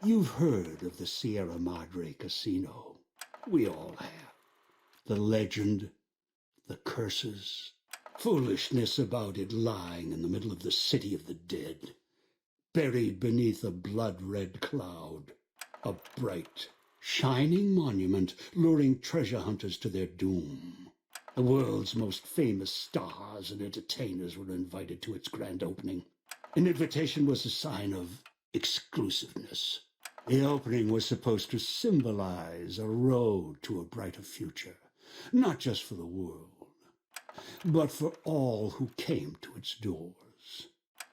You've heard of the Sierra Madre Casino. We all have. The legend, the curses, foolishness about it lying in the middle of the city of the dead, buried beneath a blood-red cloud. A bright, shining monument luring treasure hunters to their doom. The world's most famous stars and entertainers were invited to its grand opening. An invitation was a sign of exclusiveness. The opening was supposed to symbolize a road to a brighter future, not just for the world, but for all who came to its doors.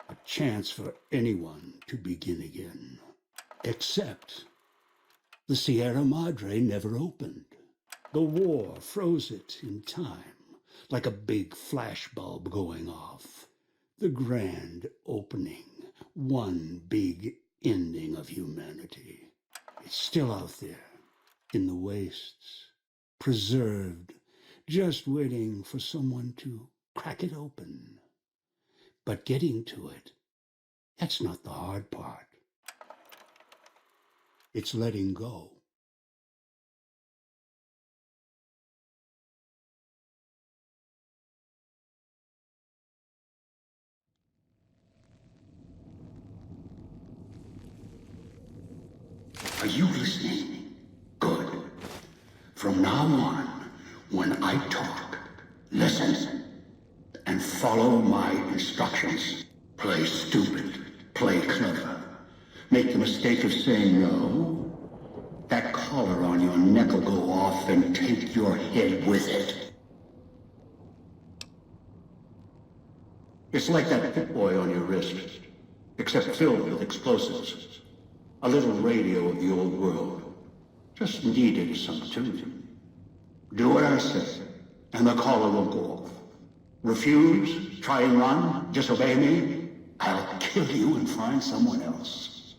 A chance for anyone to begin again. Except the Sierra Madre never opened. The war froze it in time, like a big flashbulb going off. The grand opening, one big ending of humanity. It's still out there, in the wastes, preserved, just waiting for someone to crack it open. But getting to it, that's not the hard part. It's letting go. Are you listening? Good. From now on, when I talk, listen and follow my instructions. Play stupid, play clever. Make the mistake of saying no. That collar on your neck will go off and take your head with it. It's like that Pip-Boy on your wrist, except filled with explosives. A little radio of the old world. Just needed some tuning. Do what I say, and the collar won't go off. Refuse, try and run, disobey me, I'll kill you and find someone else.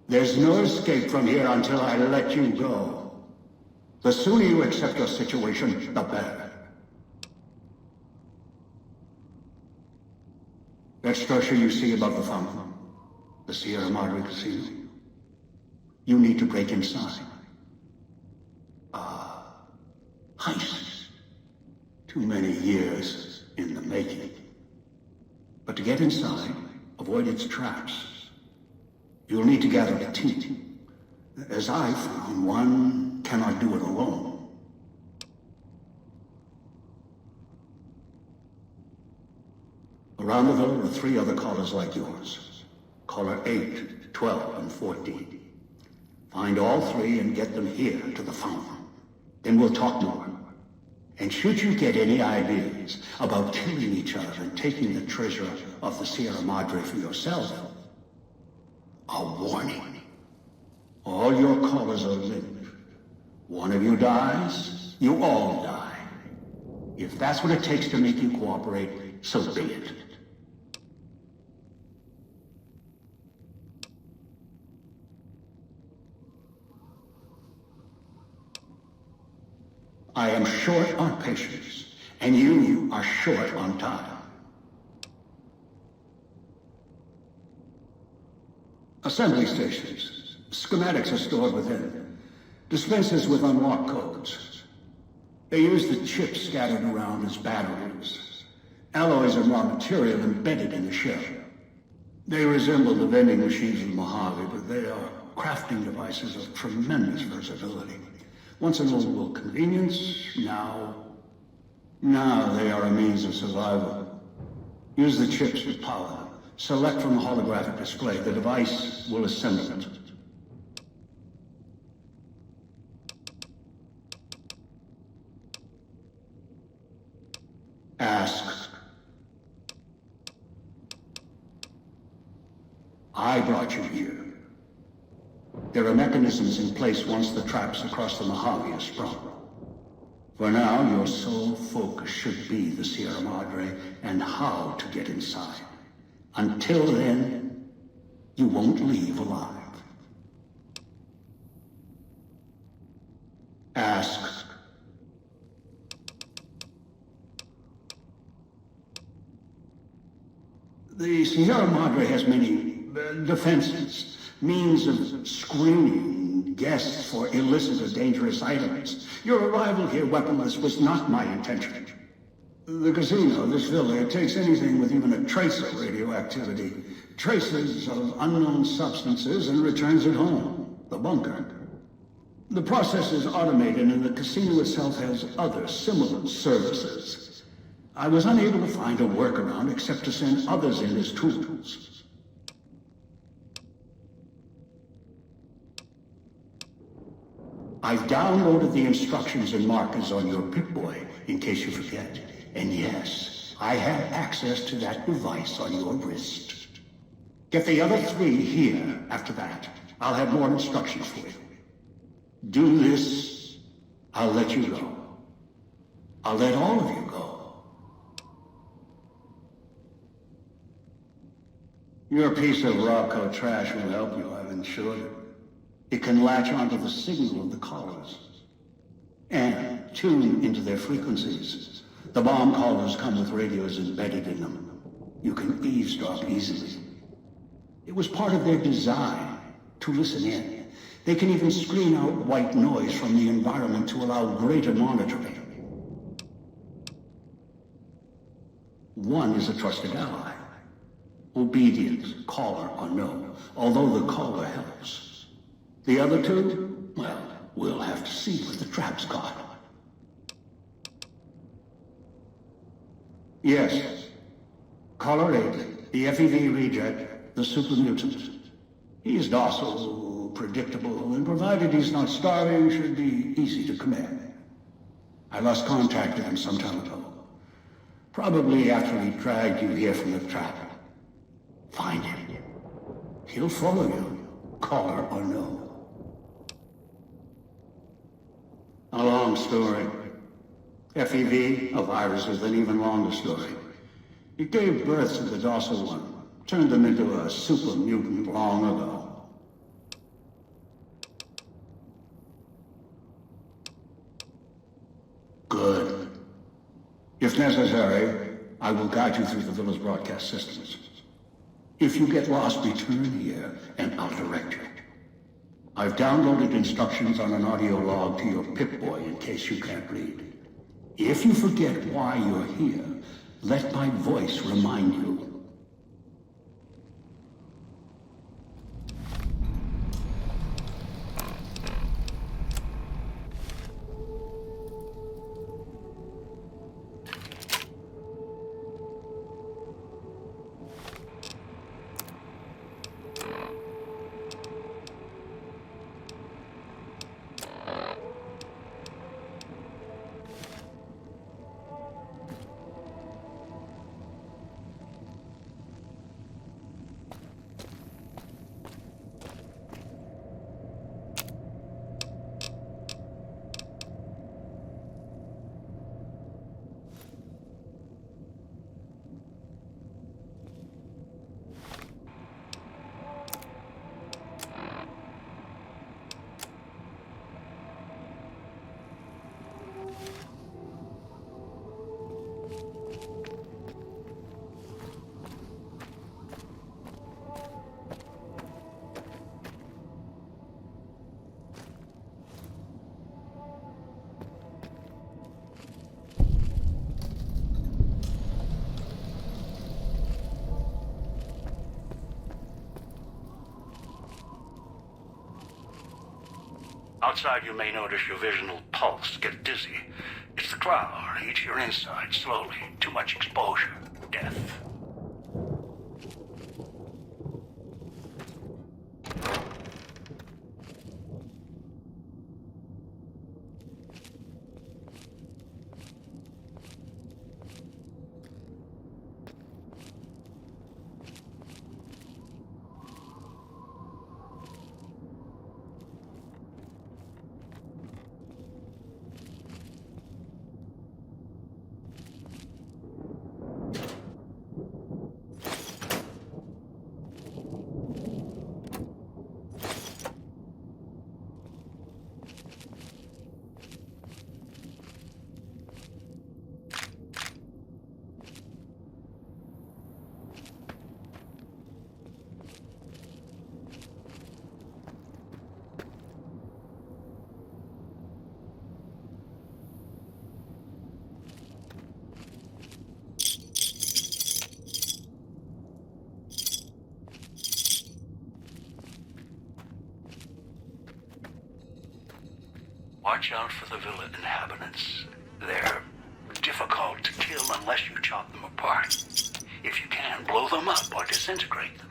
There's no escape from here until I let you go. The sooner you accept your situation, the better. That structure you see above the fountain, the Sierra Madre Casino, you need to break inside. Heist. Too many years in the making. But to get inside, avoid its traps, you'll need to gather a team. As I found, one cannot do it alone. Around the villa are 3 other collars like yours. Collar 8, 12, and 14. Find all 3 and get them here to the fountain. Then we'll talk more. And should you get any ideas about killing each other and taking the treasure of the Sierra Madre for yourself, a warning. All your collars are linked. One of you dies, you all die. If that's what it takes to make you cooperate, so be it. I am short on patience, and you are short on time. Assembly stations. Schematics are stored within. Dispensers with unlocked codes. They use the chips scattered around as batteries. Alloys are raw material embedded in the shell. They resemble the vending machines of Mojave, but they are crafting devices of tremendous versatility. Once an old world convenience, now they are a means of survival. Use the chips to power them. Select from the holographic display. The device will assemble it. Ask. I brought you here. There are mechanisms in place once the traps across the Mojave are sprung. For now, your sole focus should be the Sierra Madre and how to get inside. Until then, you won't leave alive. Ask. The Sierra Madre has many defenses. Means of screening guests for illicit or dangerous items. Your arrival here weaponless was not my intention. The casino, this villa, it takes anything with even a trace of radioactivity, traces of unknown substances, and returns it home, the bunker. The process is automated, and the casino itself has other similar services. I was unable to find a workaround except to send others in as tools. I've downloaded the instructions and markers on your Pip-Boy, in case you forget. And yes, I have access to that device on your wrist. Get the other 3 here after that. I'll have more instructions for you. Do this, I'll let you go. I'll let all of you go. Your piece of Rocco trash will help you, I've insured it. It can latch onto the signal of the collars and tune into their frequencies. The bomb collars come with radios embedded in them. You can eavesdrop easily. It was part of their design to listen in. They can even screen out white noise from the environment to allow greater monitoring. One is a trusted ally. Obedient, caller or no, although the caller helps. The other two? Well, we'll have to see what the trap's got. Yes. Caller 8, the FEV reject, the super mutant. He's docile, predictable, and provided he's not starving, should be easy to command. I lost contact with him some time ago. Probably after he dragged you here from the trap. Find him. He'll follow you, caller or no. A long story. FEV, a virus with an even longer story. It gave birth to the docile one, turned them into a super mutant long ago. Good. If necessary, I will guide you through the villa's broadcast systems. If you get lost, return here, and I'll direct you. I've downloaded instructions on an audio log to your Pip-Boy in case you can't read. If you forget why you're here, let my voice remind you. Outside, you may notice your vision will pulse, get dizzy. It's the cloud. Eat your inside slowly. Too much exposure. Death. Watch out for the villa inhabitants. They're difficult to kill unless you chop them apart. If you can, blow them up or disintegrate them.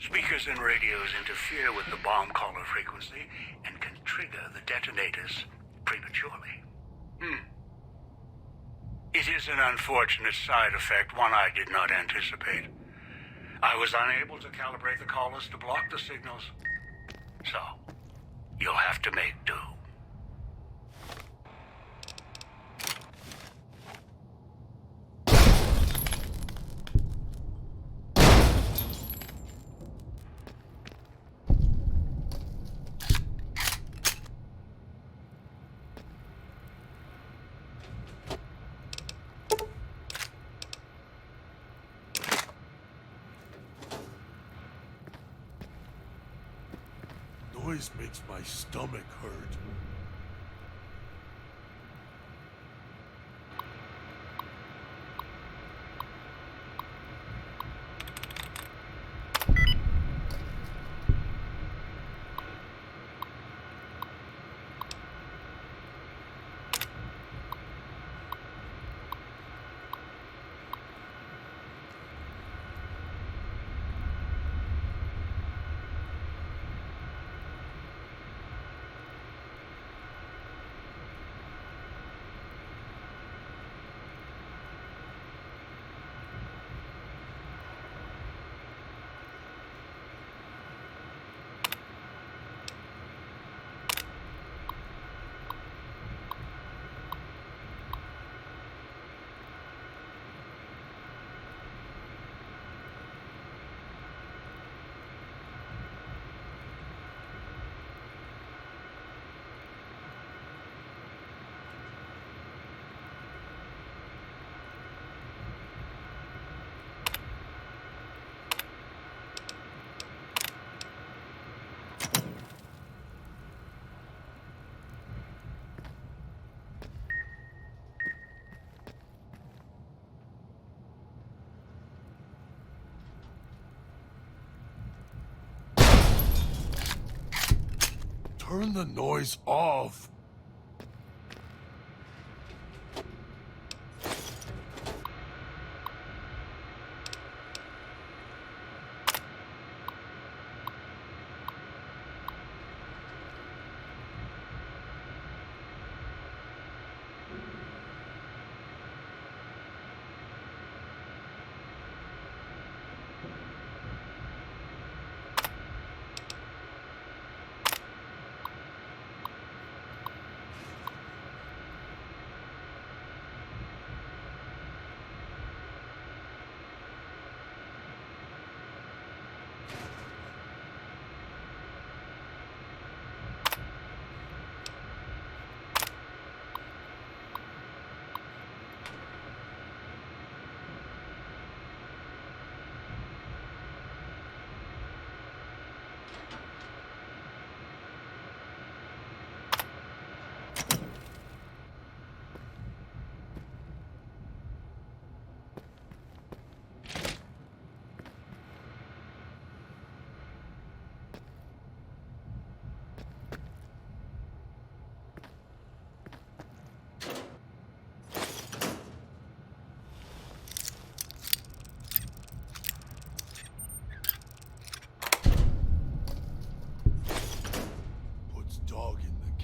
Speakers and radios interfere with the bomb caller frequency and can trigger the detonators prematurely. It is an unfortunate side effect, one I did not anticipate. I was unable to calibrate the callers to block the signals, so you'll have to make do. Noise makes my stomach hurt. Turn the noise off.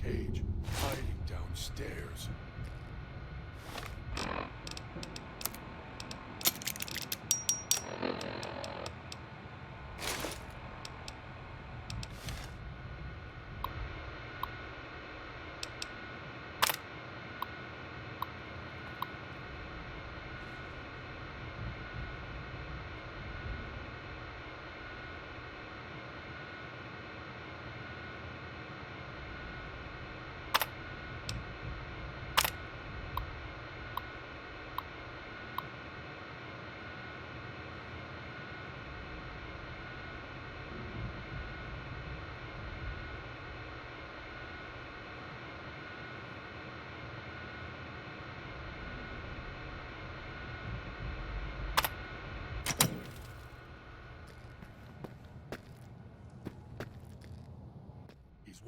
Cage, hiding downstairs.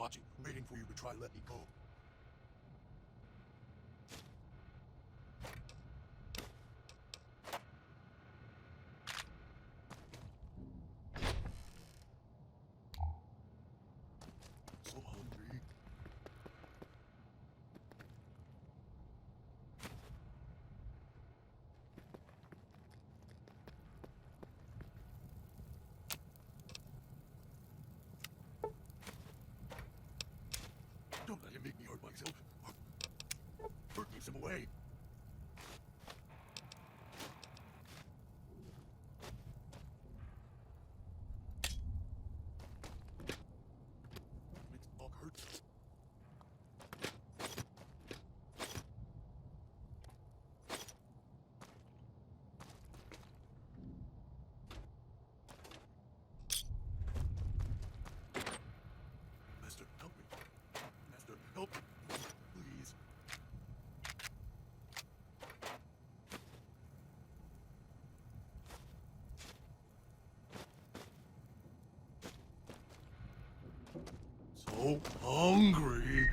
watching, waiting for you to try to let me go. So hungry. Don't let him make me hurt myself. Hurt keeps him away. Makes the dog hurt. Master, help me. Master, help me. Please. So hungry.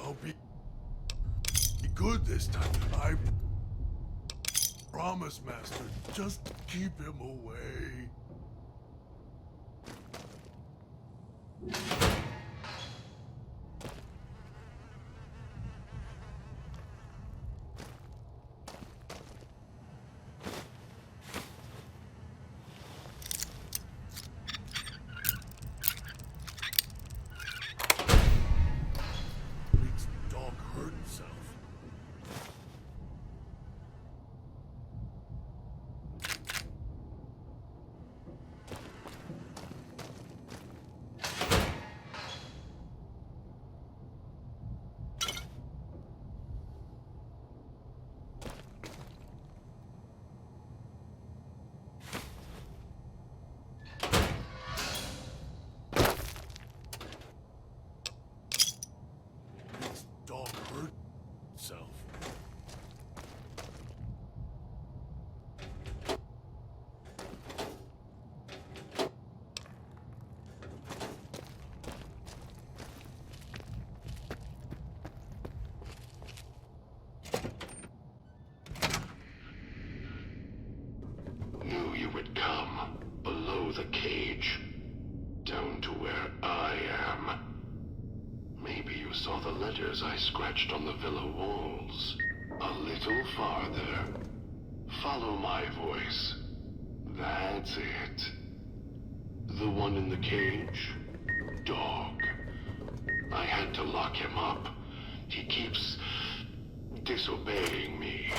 I'll be good this time. I promise, Master. Just keep him away. Makes the dog hurt himself. Makes the dog hurt himself. Knew you would come below the cage, down to where I am. Maybe you saw the letters I scratched on the villa walls. A little farther. Follow my voice. That's it. The one in the cage? Dog. I had to lock him up. He keeps disobeying me.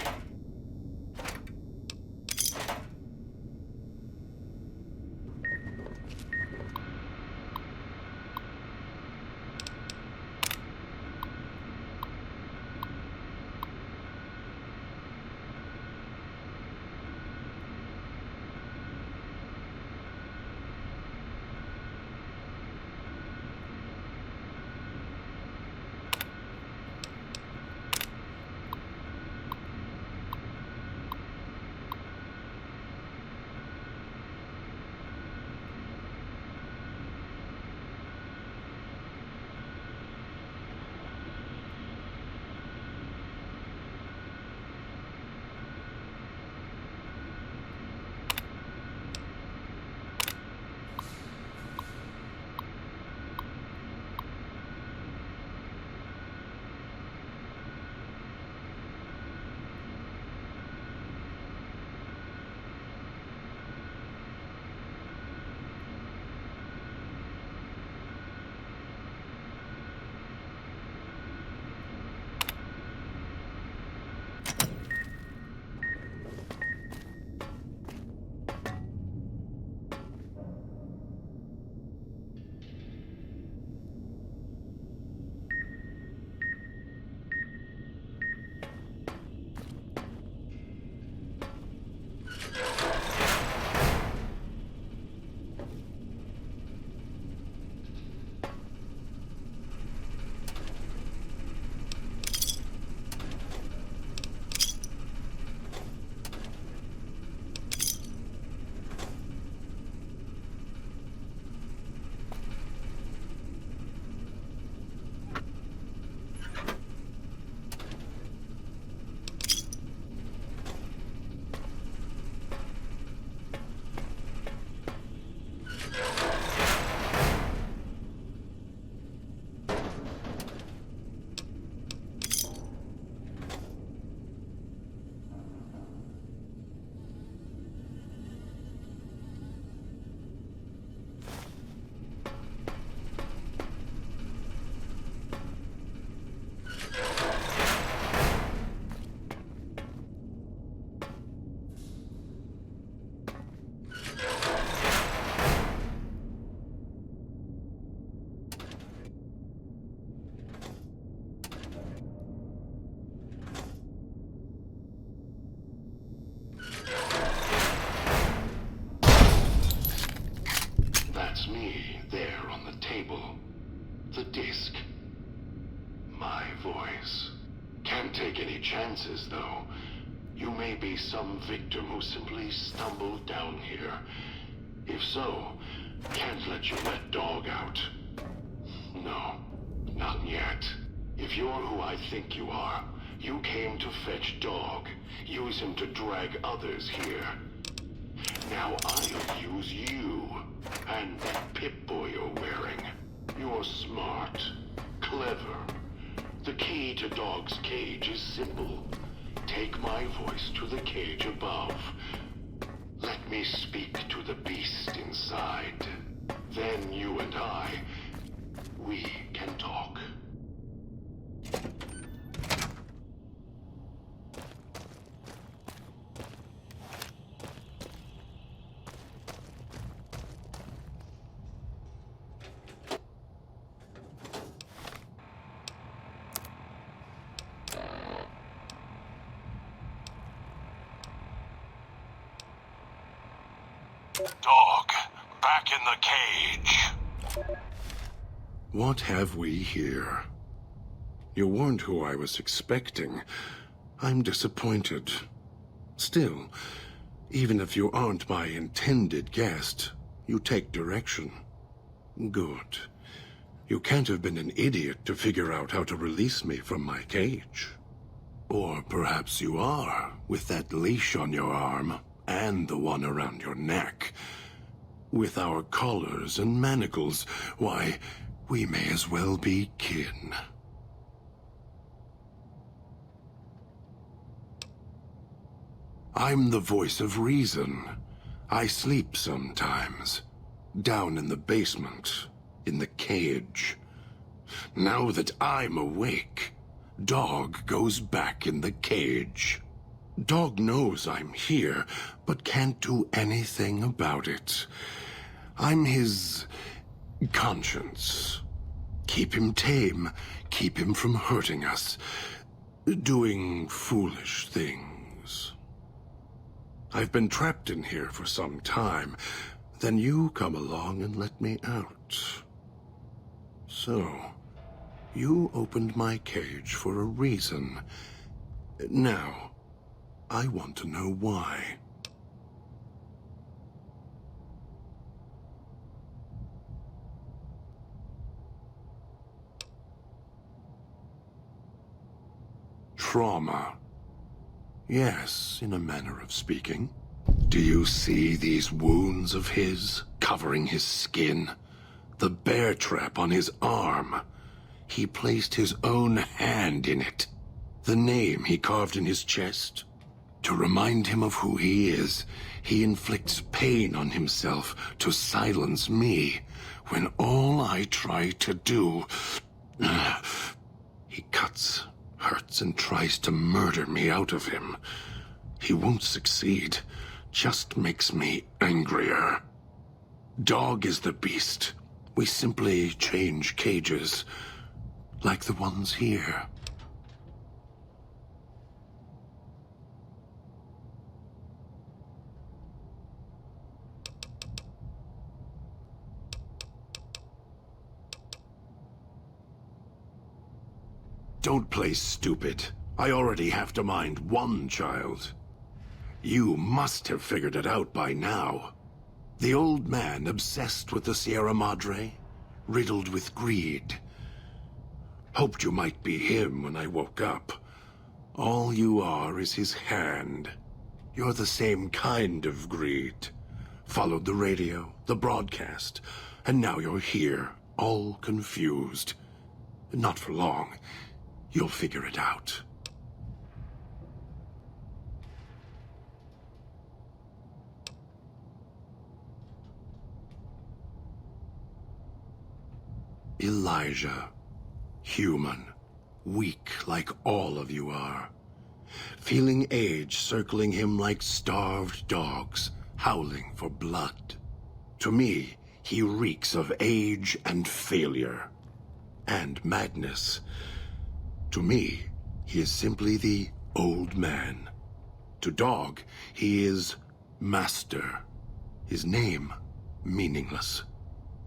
chances, though. You may be some victim who simply stumbled down here. If so, can't let you let Dog out. No, not yet. If you're who I think you are, you came to fetch Dog, use him to drag others here. Now I'll use you, and that Pip-Boy you're wearing. You're smart, clever. The key to Dog's cage is simple. Take my voice to the cage above. Let me speak to the beast inside. Then you and we can talk. Dog, back in the cage. What have we here? You weren't who I was expecting. I'm disappointed. Still, even if you aren't my intended guest, you take direction. Good. You can't have been an idiot to figure out how to release me from my cage. Or perhaps you are, with that leash on your arm, and the one around your neck. With our collars and manacles, why, we may as well be kin. I'm the voice of reason. I sleep sometimes. Down in the basement, in the cage. Now that I'm awake, Dog goes back in the cage. Dog knows I'm here, but can't do anything about it. I'm his conscience. Keep him tame, keep him from hurting us, doing foolish things. I've been trapped in here for some time. Then you come along and let me out. So, you opened my cage for a reason. Now, I want to know why. Trauma. Yes, in a manner of speaking. Do you see these wounds of his, covering his skin? The bear trap on his arm. He placed his own hand in it. The name he carved in his chest. To remind him of who he is, he inflicts pain on himself to silence me, when all I try to do... He cuts, hurts, and tries to murder me out of him. He won't succeed, just makes me angrier. Dog is the beast. We simply change cages, like the ones here. Don't play stupid. I already have to mind one child. You must have figured it out by now. The old man obsessed with the Sierra Madre, riddled with greed. Hoped you might be him when I woke up. All you are is his hand. You're the same kind of greed. Followed the radio, the broadcast, and now you're here, all confused. Not for long. You'll figure it out. Elijah. Human. Weak like all of you are. Feeling age circling him like starved dogs, howling for blood. To me, he reeks of age and failure. And madness. To me, he is simply the old man. To Dog, he is Master. His name, meaningless.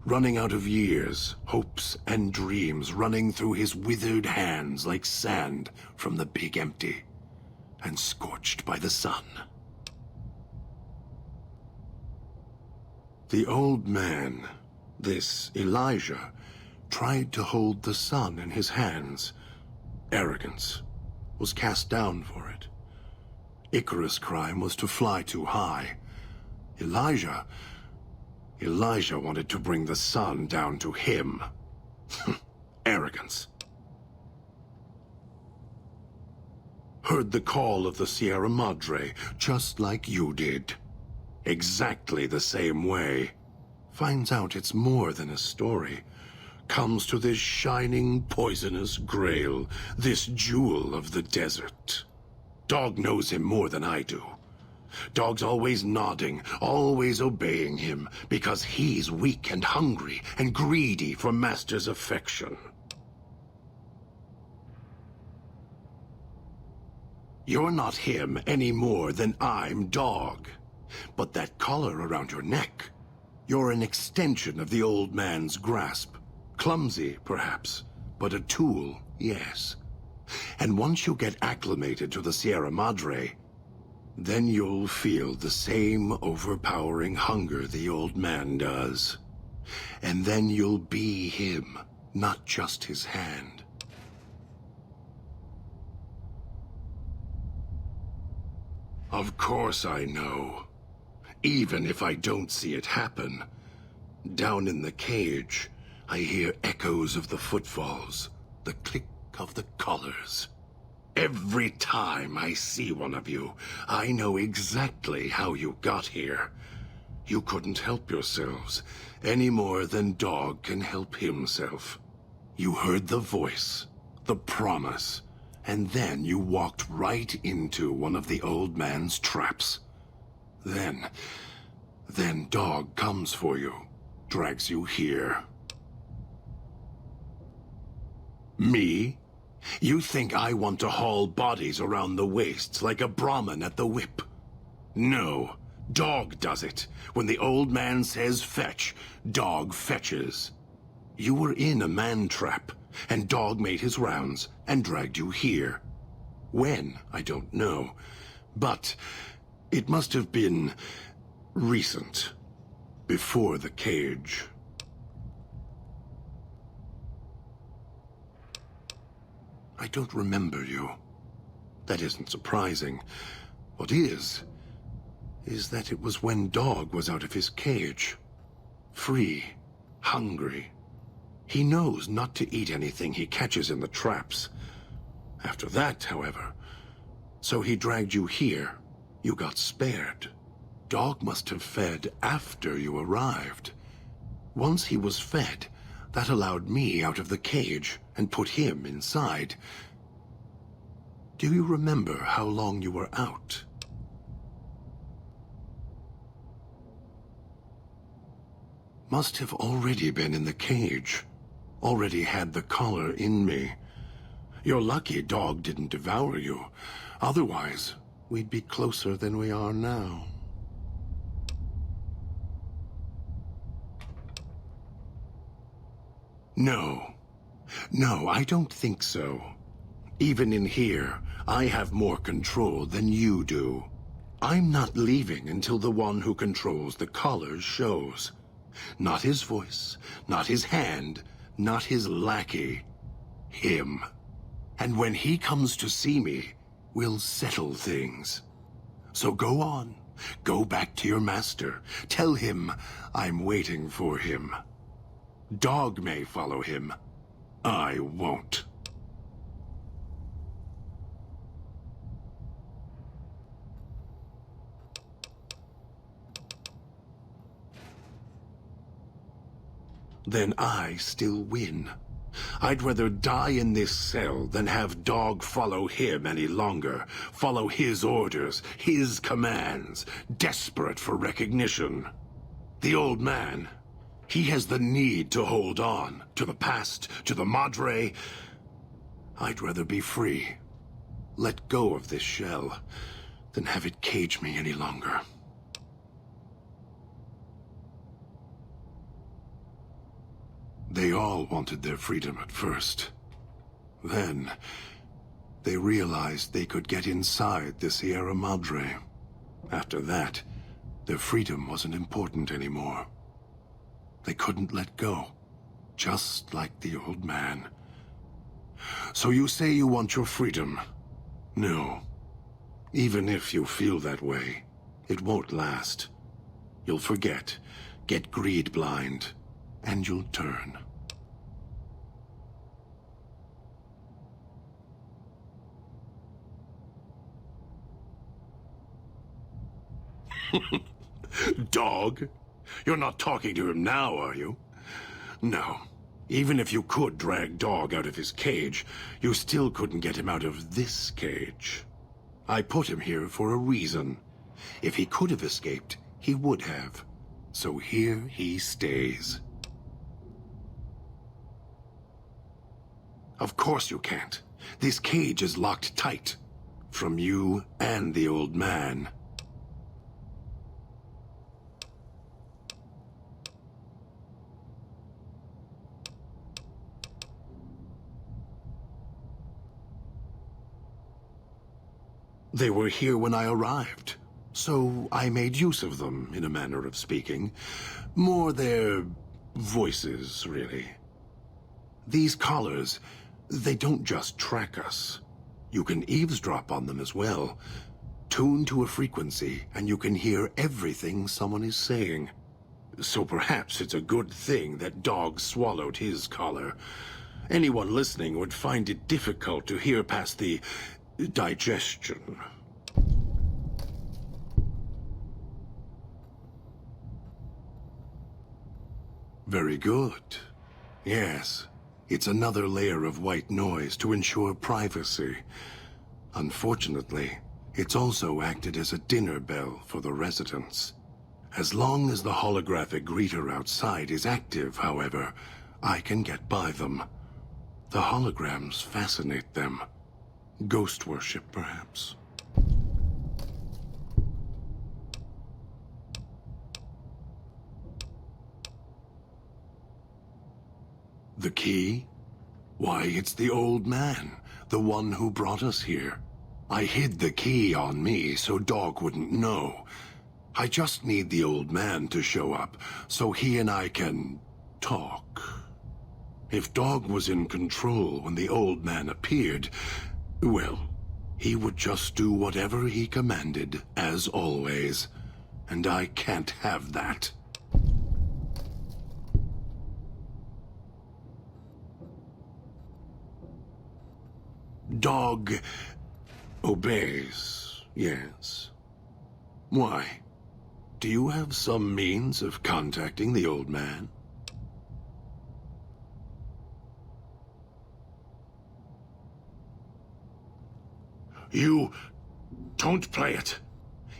Running out of years, hopes and dreams running through his withered hands like sand from the big empty. and scorched by the sun. The old man, this Elijah, tried to hold the sun in his hands. Arrogance, was cast down for it. Icarus' crime was to fly too high. Elijah wanted to bring the sun down to him. Arrogance. Heard the call of the Sierra Madre, just like you did. Exactly the same way. Finds out it's more than a story. Comes to this shining, poisonous grail, this jewel of the desert. Dog knows him more than I do. Dog's always nodding, always obeying him, because he's weak and hungry and greedy for Master's affection. You're not him any more than I'm Dog. But that collar around your neck, you're an extension of the old man's grasp. Clumsy, perhaps, but a tool, yes. And once you get acclimated to the Sierra Madre, then you'll feel the same overpowering hunger the old man does. And then you'll be him, not just his hand. Of course I know. Even if I don't see it happen. Down in the cage, I hear echoes of the footfalls, the click of the collars. Every time I see one of you, I know exactly how you got here. You couldn't help yourselves, any more than Dog can help himself. You heard the voice, the promise, and then you walked right into one of the old man's traps. Then Dog comes for you, drags you here. Me? You think I want to haul bodies around the wastes like a Brahmin at the whip? No, Dog does it. When the old man says fetch, Dog fetches. You were in a man trap, and Dog made his rounds and dragged you here. When, I don't know, but it must have been recent, before the cage. I don't remember you. That isn't surprising. What is that it was when Dog was out of his cage. Free, hungry. He knows not to eat anything he catches in the traps. After that, however, so he dragged you here. You got spared. Dog must have fed after you arrived. Once he was fed, that allowed me out of the cage and put him inside. Do you remember how long you were out? Must have already been in the cage. Already had the collar in me. You're lucky Dog didn't devour you. Otherwise, we'd be closer than we are now. No, I don't think so. Even in here, I have more control than you do. I'm not leaving until the one who controls the collars shows. Not his voice, not his hand, not his lackey. Him. And when he comes to see me, we'll settle things. So go on. Go back to your master. Tell him I'm waiting for him. Dog may follow him. I won't. Then I still win. I'd rather die in this cell than have Dog follow him any longer. Follow his orders, his commands, desperate for recognition. The old man, he has the need to hold on, to the past, to the madre. I'd rather be free. Let go of this shell, than have it cage me any longer. They all wanted their freedom at first. Then They realized they could get inside the Sierra Madre. After that, their freedom wasn't important anymore. They couldn't let go, just like the old man. So you say you want your freedom? No. Even if you feel that way, it won't last. You'll forget, get greed blind, and you'll turn. Dog? You're not talking to him now, are you? No. Even if you could drag Dog out of his cage, you still couldn't get him out of this cage. I put him here for a reason. If he could have escaped, he would have. So here he stays. Of course you can't. This cage is locked tight. From you and the old man. They were here when I arrived, so I made use of them, in a manner of speaking. More their voices, really. These collars, they don't just track us. You can eavesdrop on them as well. Tune to a frequency, and you can hear everything someone is saying. So perhaps it's a good thing that Dog swallowed his collar. Anyone listening would find it difficult to hear past the digestion. Very good. Yes, it's another layer of white noise to ensure privacy. Unfortunately, it's also acted as a dinner bell for the residents. As long as the holographic greeter outside is active, however, I can get by them. The holograms fascinate them. Ghost worship, perhaps. The key? Why, it's the old man, the one who brought us here. I hid the key on me so Dog wouldn't know. I just need the old man to show up, so he and I can talk. If Dog was in control when the old man appeared, well, he would just do whatever he commanded, as always. And I can't have that. Dog obeys, yes. Why? Do you have some means of contacting the old man? You don't play it.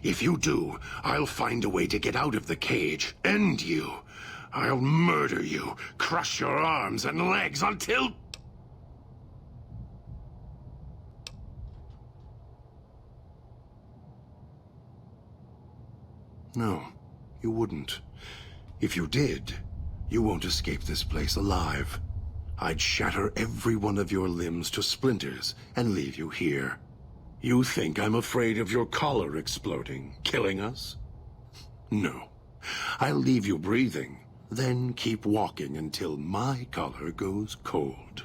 If you do, I'll find a way to get out of the cage, end you. I'll murder you, crush your arms and legs until... No, you wouldn't. If you did, you won't escape this place alive. I'd shatter every one of your limbs to splinters and leave you here. You think I'm afraid of your collar exploding, killing us? No. I'll leave you breathing, then keep walking until my collar goes cold.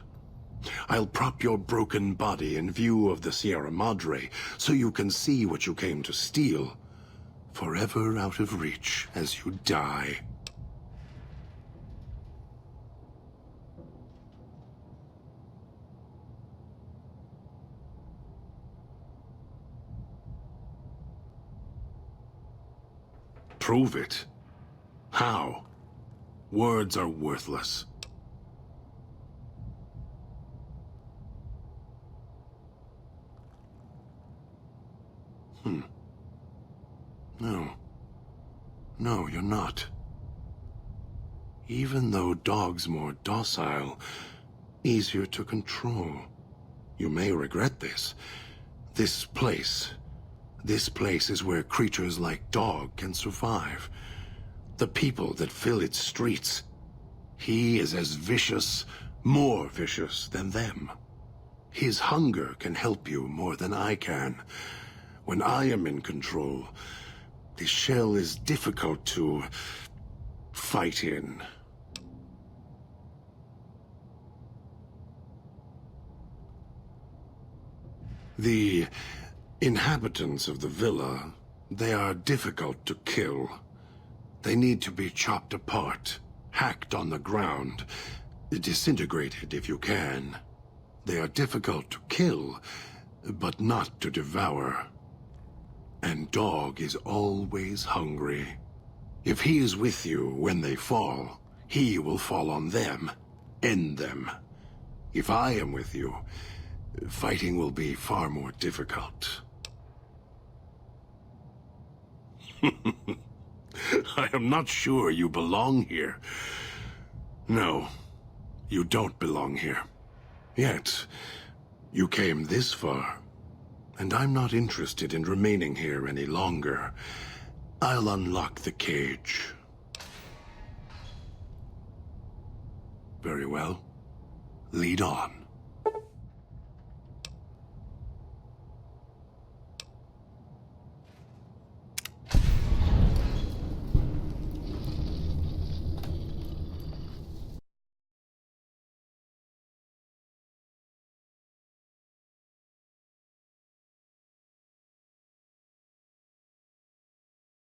I'll prop your broken body in view of the Sierra Madre so you can see what you came to steal. Forever out of reach as you die. Prove it. How? Words are worthless. No. No, you're not. Even though Dog's more docile, easier to control. You may regret this. This place is where creatures like Dog can survive. The people that fill its streets. He is as vicious, more vicious than them. His hunger can help you more than I can. When I am in control, the shell is difficult to fight in. The inhabitants of the villa, they are difficult to kill. They need to be chopped apart, hacked on the ground, disintegrated if you can. They are difficult to kill, but not to devour. And Dog is always hungry. If he is with you when they fall, he will fall on them, end them. If I am with you, fighting will be far more difficult. I am not sure you belong here. No, you don't belong here. Yet, you came this far, and I'm not interested in remaining here any longer. I'll unlock the cage. Very well. Lead on.